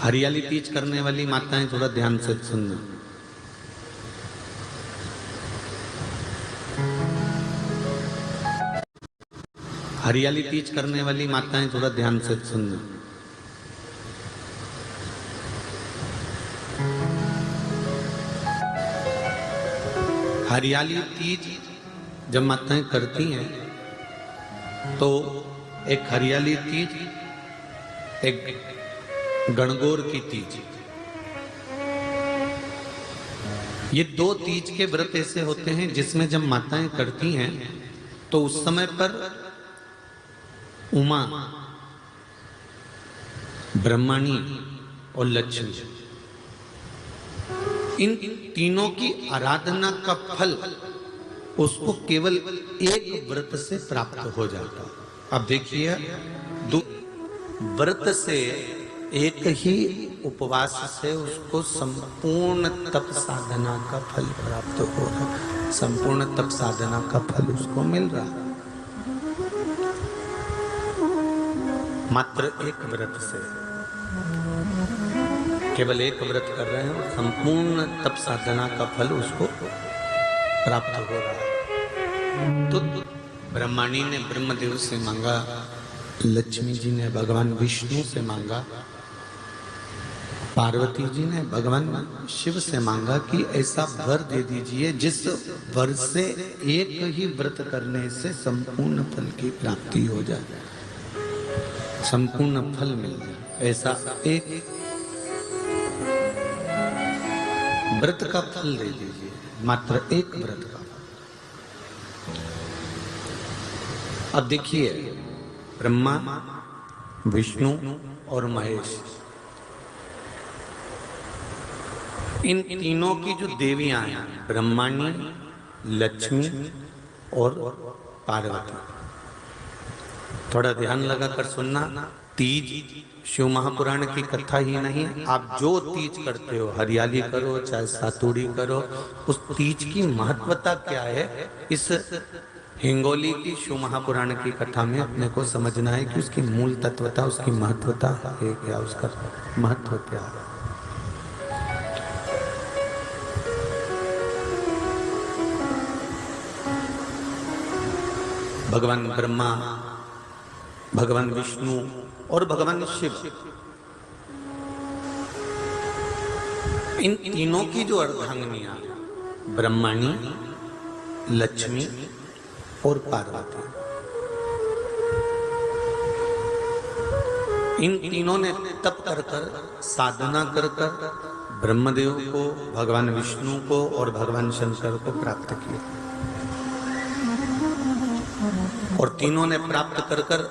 हरियाली तीज करने वाली माताएं थोड़ा ध्यान से सुनना। हरियाली तीज करने वाली माताएं थोड़ा ध्यान से सुनना। हरियाली तीज जब माताएं करती हैं तो एक हरियाली तीज, एक गणगौर की तीज, ये दो तीज के व्रत ऐसे होते हैं जिसमें जब माताएं करती हैं तो उस समय पर उमा, ब्रह्मणी और लक्ष्मी, इन तीनों की आराधना का फल उसको केवल एक व्रत से प्राप्त हो जाता है। अब देखिए, व्रत से एक ही उपवास से उसको संपूर्ण तप साधना का फल प्राप्त हो रहा है, संपूर्ण तप साधना का फल उसको मिल रहा है। मात्र एक व्रत से, केवल एक व्रत कर रहे हैं और संपूर्ण तप साधना का फल उसको प्राप्त हो रहा है। तो ब्रह्मणी ने ब्रह्मदेव से मांगा, लक्ष्मी जी ने भगवान विष्णु से मांगा, पार्वती जी ने भगवान शिव से मांगा कि ऐसा वर दे दीजिए जिस वर से एक ही व्रत करने से संपूर्ण फल की प्राप्ति हो जाए, संपूर्ण फल मिल जाए। ऐसा एक व्रत का फल दे दीजिए, मात्र एक व्रत का। अब देखिए, ब्रह्मा, विष्णु और महेश, इन तीनों की जो देवियां हैं, ब्रह्मणी, लक्ष्मी और पार्वती, थोड़ा ध्यान लगाकर सुनना। तीज शिव महापुराण की कथा ही नहीं, आप जो तीज करते हो, हरियाली करो चाहे सातुड़ी करो, उस तीज की महत्वता क्या है, इस हिंगोली की शिव महापुराण की कथा में अपने को समझना है कि उसकी मूल तत्वता, उसकी महत्वता है क्या, उसका महत्व क्या है। भगवान ब्रह्मा, भगवान विष्णु और भगवान शिव, इन तीनों की जो अर्धांगिनियां, ब्रह्मणी, लक्ष्मी और पार्वती, इन तीनों ने तप कर कर, साधना कर कर ब्रह्मदेव को, भगवान विष्णु को और भगवान शंकर को प्राप्त किया। और तीनों ने प्राप्त कर कर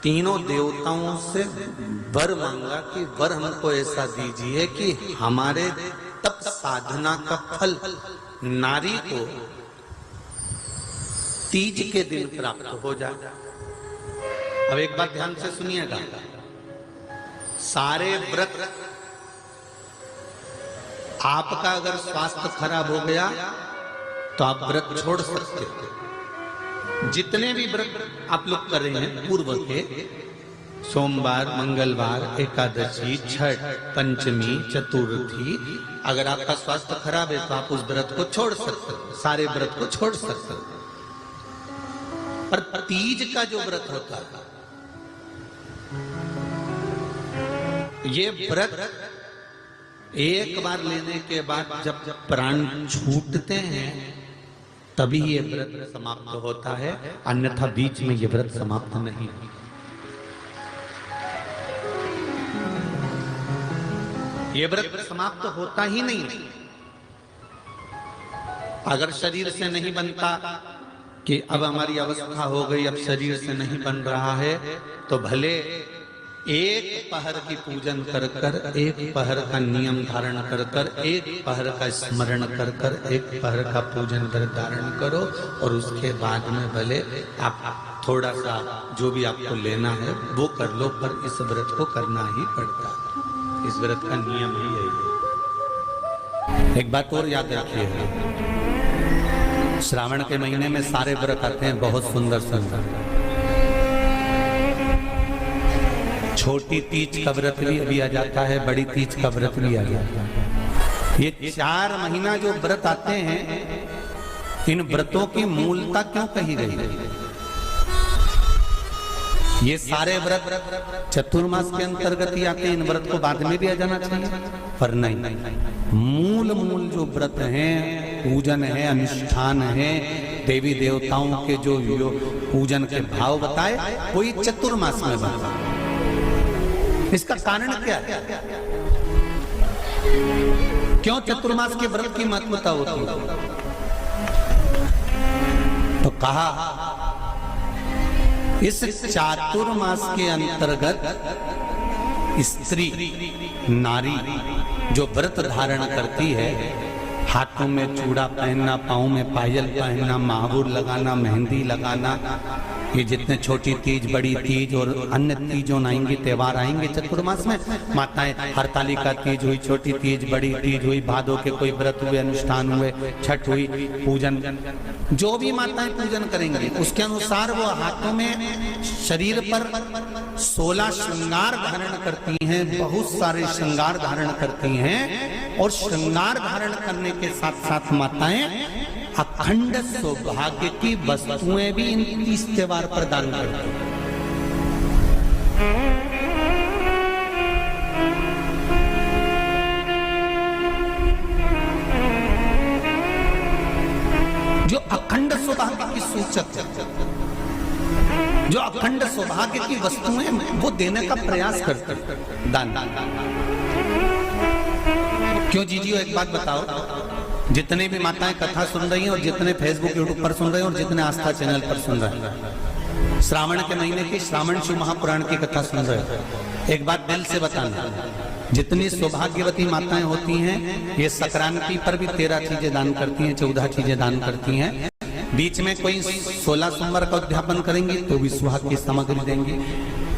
तीनों देवताओं से वर मांगा कि वर हमको ऐसा दीजिए कि हमारे तप साधना का फल नारी को तीज के दिन प्राप्त हो जाए। अब एक बात ध्यान से सुनिएगा, सारे व्रत, आपका अगर स्वास्थ्य खराब हो गया तो आप व्रत छोड़ सकते हो। जितने भी व्रत आप लोग कर रहे हैं पूर्व के, सोमवार, मंगलवार, एकादशी, छठ, पंचमी, चतुर्थी, अगर आपका स्वास्थ्य खराब है तो आप उस व्रत को छोड़ सकते हो, सारे व्रत को छोड़ सकते हो। पर तीज का जो व्रत होता है, ये व्रत एक बार लेने के बाद जब प्राण छूटते हैं तभी ये व्रत समाप्त होता है, अन्यथा बीच में ये व्रत समाप्त नहीं। ये व्रत समाप्त होता ही नहीं। अगर शरीर से नहीं बनता कि अब हमारी अवस्था हो गई, अब शरीर से नहीं बन रहा है, तो भले एक पहर की पूजन कर कर, एक पहर का नियम धारण कर कर, एक पहर का स्मरण कर कर, एक पहर का पूजन व्रत धारण करो और उसके बाद में भले आप थोड़ा सा जो भी आपको लेना है वो कर लो, पर इस व्रत को करना ही पड़ता है। इस व्रत का नियम ही यही है। एक बात और याद रखिए, श्रावण के महीने में सारे व्रत आते हैं बहुत सुंदर सुंदर। छोटी तीज का व्रत भी अभी आ जाता है, बड़ी तीज का व्रत भी आ जाता है। ये 4 महीना जो व्रत आते हैं, इन व्रतों की मूलता क्यों कही गई? ये सारे व्रत चतुर्मास के अंतर्गत ही आते हैं, इन व्रत को बाद में भी आ जाना चाहिए, पर नहीं। मूल जो व्रत हैं, पूजन है, अनुष्ठान है, देवी देवताओं के जो पूजन के भाव बताए, वही चतुर्मास में बताए। इसका कारण क्या है? क्यों चतुर्मास के व्रत की महत्वता होती है? तो कहा इस चातुर्मास के अंतर्गत स्त्री नारी जो व्रत धारण करती है, हाथों में चूड़ा पहनना, पाँव में पायल पहनना, महावुर लगाना, मेहंदी लगाना, ये जितने छोटी तीज, बड़ी तीज और अन्य तीजों आएंगे, त्योहार आएंगे चतुर्मास में, माताएं हरतालिका तीज हुई, छोटी तीज, बड़ी तीज हुई, भादों के कोई व्रत हुए, अनुष्ठान हुए, छठ हुई, पूजन, जो भी माताएं पूजन करेंगी उसके अनुसार वो हाथों में, शरीर पर 16 श्रृंगार धारण करती हैं, बहुत सारे श्रृंगार धारण करती हैं, और श्रृंगार धारण करने के साथ साथ माताएं अखंड सौभाग्य की वस्तुएं भी इन 30 त्योहार पर दान करती हैं। जो अखंड सौभाग्य की सूचक है, जो अखंड सौभाग्य की वस्तुएं वो देने का प्रयास करते हैं, दान। क्यों जीजियो, एक बात बताओ, जितने भी माताएं कथा सुन रही हैं और जितने फेसबुक यूट्यूब पर सुन रहे हैं और जितने आस्था चैनल पर सुन रहे हैं, श्रावण के महीने की श्रावण शिव महापुराण की कथा सुन रहे हैं, एक बात दिल से बताना, जितनी सौभाग्यवती माताएं होती हैं, ये संक्रांति पर भी 13 चीजें दान करती हैं, 14 चीजें दान करती हैं। बीच में कोई 16 सोमवार का उद्यापन करेंगी तो भी सुहाग की सामग्री देंगी,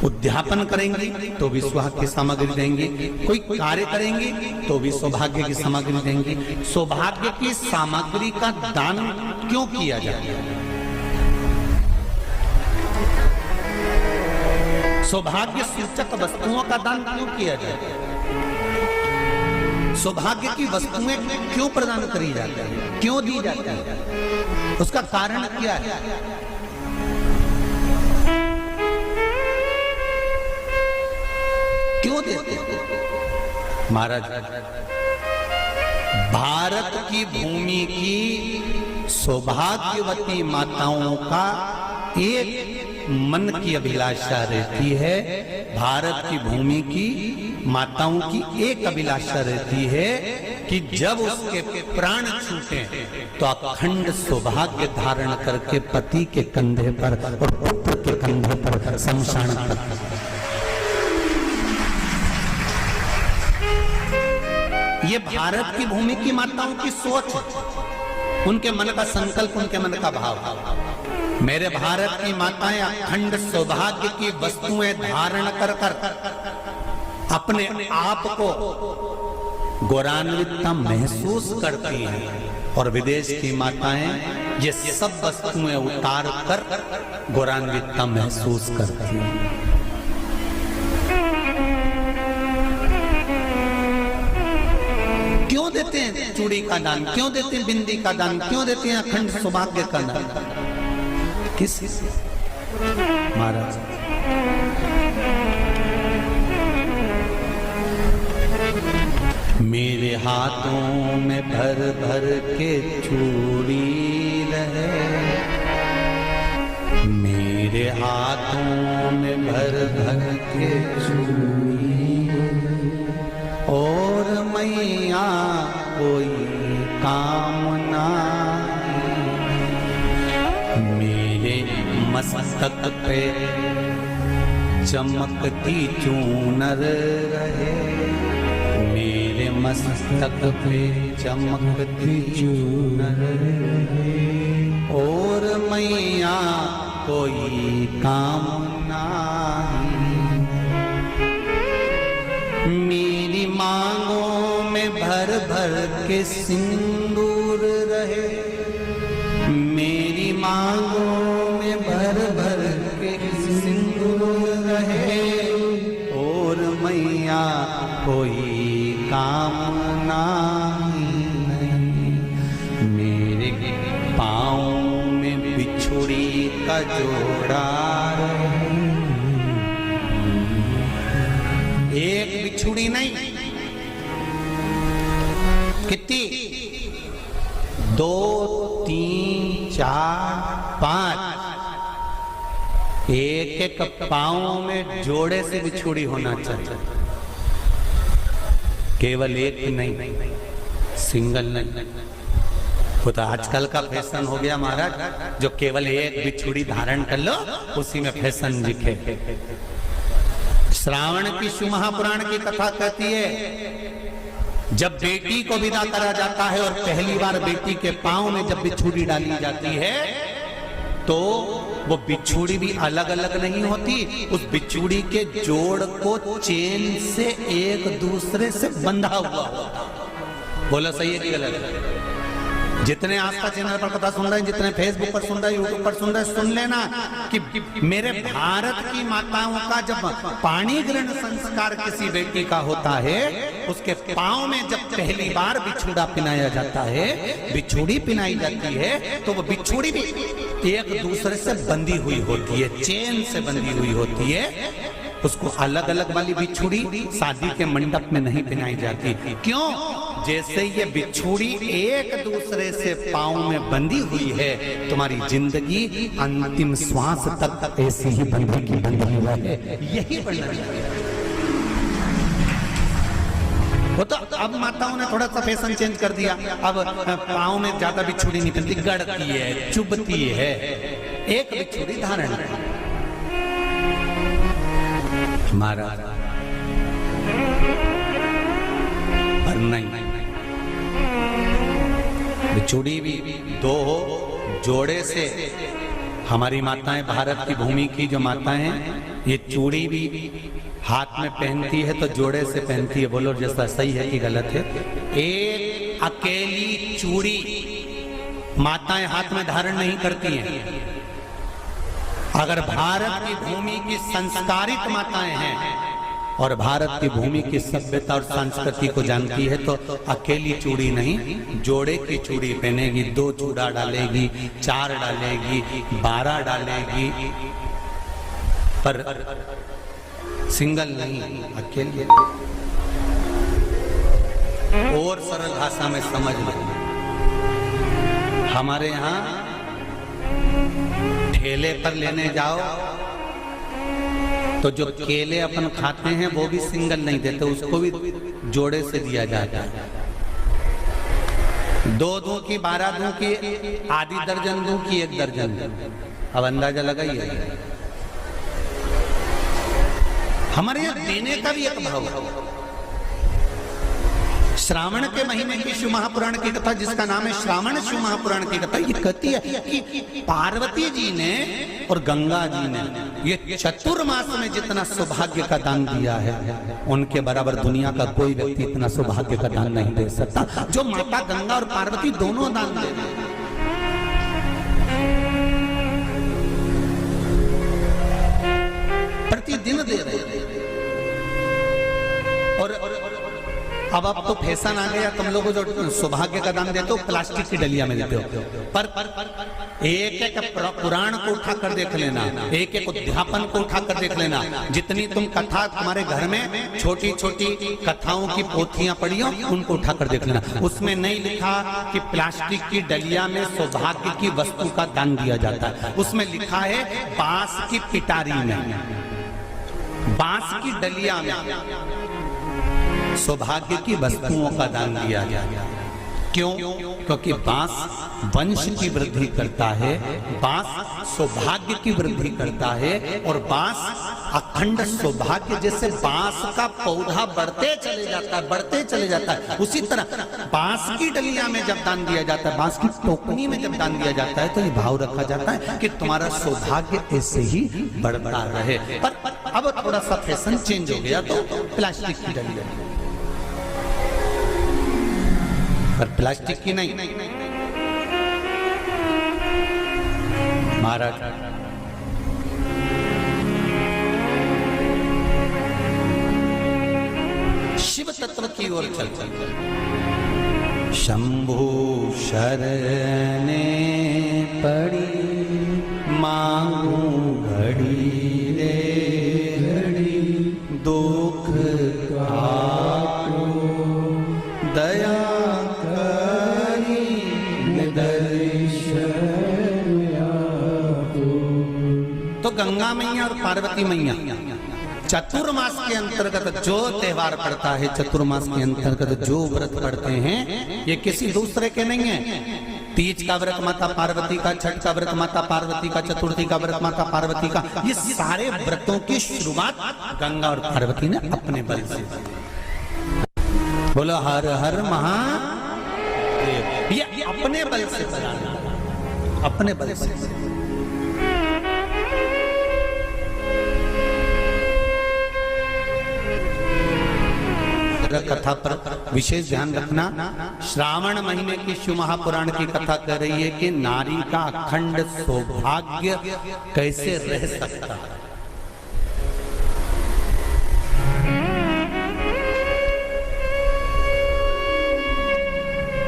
उद्यापन करेंगी तो भी सुहाग की सामग्री देंगी, कोई कार्य करेंगी तो भी सौभाग्य की सामग्री देंगी। सौभाग्य की सामग्री का दान क्यों किया जाता है? सौभाग्य सूचक वस्तुओं का दान क्यों किया जाता है? सौभाग्य की वस्तुएं क्यों प्रदान करी जाती है, क्यों दी जाती है? उसका कारण क्या है? क्यों देते हैं? महाराज, भारत की भूमि की सौभाग्यवती माताओं का एक मन की अभिलाषा रहती है, भारत की भूमि की माताओं की एक अभिलाषा रहती है कि जब उसके प्राण छूटे तो अखंड सौभाग्य धारण करके पति के कंधे पर और पुत्र के कंधे पर शमशान पर। ये भारत की भूमि की माताओं की सोच, उनके मन का संकल्प, उनके मन का भाव। मेरे भारत की माताएं अखंड सौभाग्य की वस्तुएं धारण कर अपने आप को गौरवान्विता महसूस करती हैं, और विदेश की माताएं ये सब वस्तुएं उतार कर गौरवान्विता महसूस करती हैं। क्यों देते हैं चूड़ी का दान, क्यों देते हैं बिंदी का दान, क्यों देते हैं अखंड सौभाग्य का दान? किस महाराज, मेरे हाथों में भर भर के चूड़ी रहे, मेरे हाथों में भर भर के चूड़ी, और मैया कोई कामना, मेरे मस्तक पे चमकती चूनर रहे, मेरे मस्तक पे चमकती चूनर रहे, और मैया कोई कामना, मेरी मांगों में भर भर के सिंदूर रहे, मेरी मांगों में भर भर के सिंदूर रहे, कोई कामना नहीं, मेरे पाँव में बिछुड़ी का जोड़ा रहे। एक बिछुड़ी नहीं, कितनी? 2, 3, 4, 5, एक एक पाँव में जोड़े से बिछुड़ी होना चाहिए, केवल एक नहीं, सिंगल नहीं। वो तो आजकल का फैशन हो गया महाराज, जो केवल एक बिछुड़ी धारण कर लो उसी में फैशन दिखे। श्रावण की शिव महापुराण की कथा कहती है, जब बेटी को विदा करा जाता है और पहली बार बेटी के पांव में जब बिछुड़ी डाली जाती है तो वो बिछुड़ी भी अलग अलग नहीं होती, उस बिछुड़ी के जोड़ को चेन से एक दूसरे से बंधा हुआ होता। बोला सही है कि गलत? जितने आस्था चैनल पर कथा सुन रहे हैं, जितने फेसबुक पर सुन रहे हैं, यूट्यूब पर सुन रहे हैं, सुन लेना कि मेरे भारत की माताओं का जब पाणी ग्रहण संस्कार किसी बेटी का होता है, उसके पांव में जब पहली बार बिछुड़ा पिनाया जाता है, बिछुड़ी पिनाई जाती है, तो वो बिछुड़ी भी एक दूसरे से बंधी हुई होती है, चेन से बंधी हुई होती है। उसको अलग अलग वाली बिछुड़ी शादी के मंडप में नहीं पिनाई जाती। क्यों? जैसे ये बिछुड़ी एक दूसरे से पांव में बंधी हुई है, तुम्हारी जिंदगी अंतिम श्वास तक ऐसी ही बंधी रहे, यही वर्णन है। वो तो अब माताओं ने थोड़ा सा फैशन चेंज कर दिया, अब पांव में ज्यादा बिछुड़ी नहीं पहनती, गड़ती है, चुभती है, एक बिछुड़ी धारण है। हमारा पर नहीं, बिछुड़ी भी दो हो, जोड़े से। हमारी माताएं, भारत की भूमि की जो माताएं हैं, ये चूड़ी भी हाथ में पहनती है तो जोड़े से पहनती है। बोलो जैसा सही है कि गलत है? एक अकेली चूड़ी माताएं हाथ में धारण नहीं करती हैं। अगर भारत की भूमि की संस्कारित माताएं हैं और भारत की भूमि की सभ्यता और संस्कृति को जानती है तो अकेली चूड़ी नहीं, जोड़े की चूड़ी पहनेगी, 2 चूड़ा डालेगी, 4 डालेगी, 12 डालेगी, पर सिंगल नहीं, अकेले। और सरल भाषा में समझ लो, हमारे यहाँ ठेले पर लेने जाओ तो जो केले अपन खाते हैं वो भी सिंगल नहीं देते, उसको भी जोड़े से दिया जाता है। 2 दूं की, 12 दूं की, आधी दर्जन दूं की 1 दर्जन दूं। अब अंदाजा लगाइए, हमारे यहाँ देने का भी एक भाव है। श्रावण के महीने की शिव महापुराण की कथा, जिसका नाम है श्रावण शिव महापुराण की कथा, ये कहती है कि पार्वती जी ने और गंगा जी ने ये चतुर्मास में जितना सौभाग्य का दान दिया है, उनके बराबर दुनिया का कोई व्यक्ति इतना सौभाग्य का दान नहीं दे सकता जो माता गंगा और पार्वती दोनों दान दे रहे हैं। प्रतिदिन दे रहे हैं। और अब तो फैशन आ गया, तुम लोगों को जो सौभाग्य का दान देते हो प्लास्टिक की डलिया में देते हो, पर एक एक पुराण को उठा कर देख लेना, एक एक उद्यापन को उठा कर देख लेना। जितनी तुम कथा तुम्हारे घर में छोटी छोटी कथाओं की पोथियां पढ़ी हो, उनको उठा कर देख लेना। उसमें नहीं लिखा कि प्लास्टिक की डलिया में सौभाग्य की वस्तु का दान दिया जाता है, उसमें लिखा है बांस की पिटारी में, बांस की डलिया में सौभाग्य की वस्तुओं का दान दिया गया। क्यों? क्योंकि बांस वंश की वृद्धि करता है, बांस सौभाग्य की वृद्धि करता है, और बांस अखंड सौभाग्य। जैसे बांस का पौधा बढ़ते चले जाता है, बढ़ते चले जाता है, उसी तरह बांस की डलिया में जब दान दिया जाता है, बांस की टोकनी में जब दान दिया जाता है, तो ये भाव रखा जाता है कि तुम्हारा सौभाग्य ऐसे ही बढ़ता रहे। पर अब थोड़ा सा फैशन चेंज हो गया, तो प्लास्टिक की डलिया, पर प्लास्टिक की नहीं। महाराज शिव तत्व की ओर चलते शंभु शरणे पड़ी मांगू घड़ी रे घड़ी दुख काटो दया करी दर्शन तो गंगा मैया और पार्वती मैया चतुर्मास के अंतर्गत जो त्योहार पड़ता है, चतुर्मास के अंतर्गत जो व्रत पड़ते हैं, ये किसी दूसरे के नहीं है। तीज का व्रत माता पार्वती का, छठ का व्रत माता पार्वती का, चतुर्थी का व्रत माता पार्वती का, ये सारे व्रतों की शुरुआत गंगा और पार्वती ने अपने बल से। बोलो हर हर महादेव। ये अपने बल से बनाना, अपने बल से। कथा पर विशेष ध्यान रखना। श्रावण महीने की शिव महापुराण की कथा कह रही है कि नारी का अखंड सौभाग्य कैसे रह सकता है।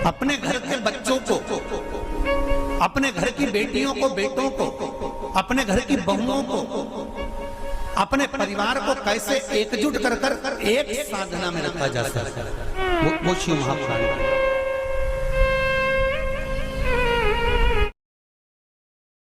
अपने घर के बच्चों को, अपने घर की बेटियों को, बेटों को, अपने घर की बहुओं को, अपने परिवार को कैसे एकजुट कर कर एक साधना में रखा जा सकता है, वो शिव महापुराण।